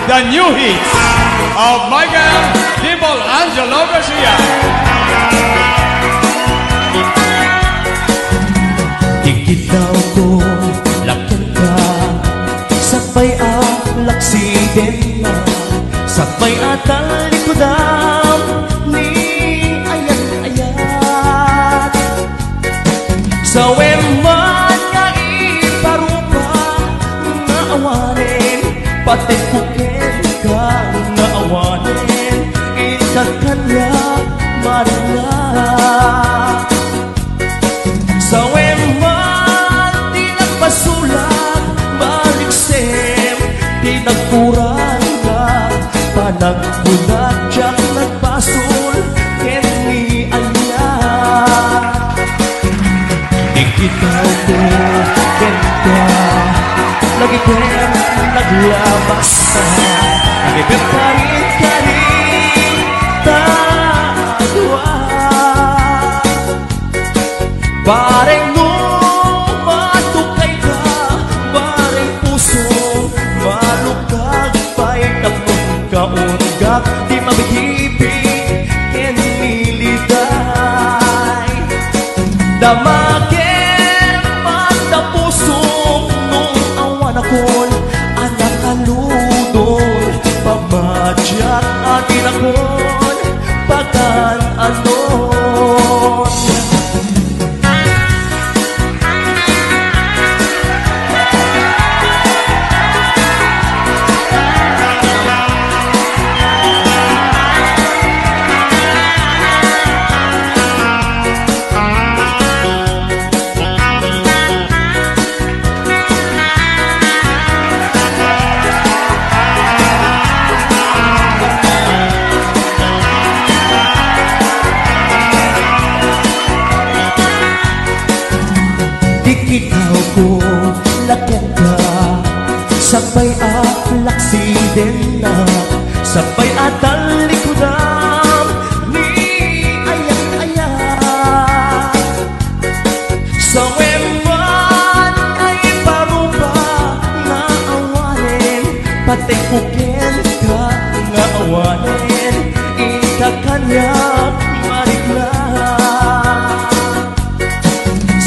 the new hits of Michael Dimple Angelo Garcia. Ikitaw ko, lakyan ka, sabay ang laksiden na, sabay at ang likudam ni ayat-ayat. Sa weman nga iparupa na awanin, pati kukin ka na awanin, ikakanya marina. Sa weman di nagpasulat, baliksem, di nagkurang ka, panagbulat siya nagpasul, keni anya. Ikitaw ko, kenta, lagi ken naglabas na, lagi ken karin-karin, tagwa. Bareng mo matukay ka, bareng puso malukag, pa'y tapon kaunggak, di mabihibig ken niliday. Damagen magtapusong nung awan akon, anak kaludon, pamadyak atin akon, pagkan-anon. Ikitaw ko, lakyan ka, sabay at laksiden na, sabay at ang likudam ni ayat-ayat. Sa weman ay parupa na awanin, pati kukin ka nga awanin, ikakanya marigla.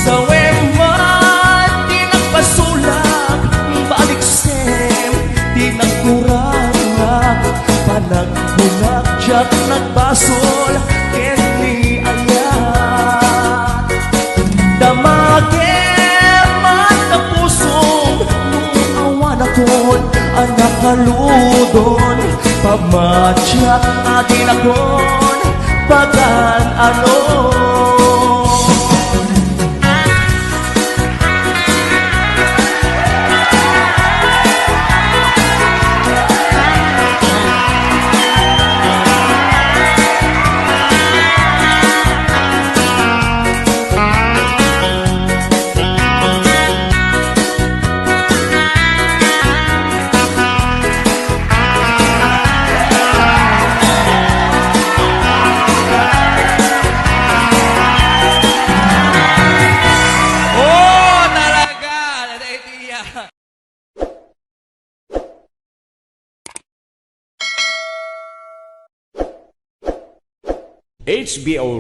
Sa weman di nagpasulak, baliksem, di nagkurang na, panagbunak siya nagbasol, keni ayat. Damagem matapusong nung awan akon, anak kaludon, pamadyak atin akon, pagkan-anon. HBO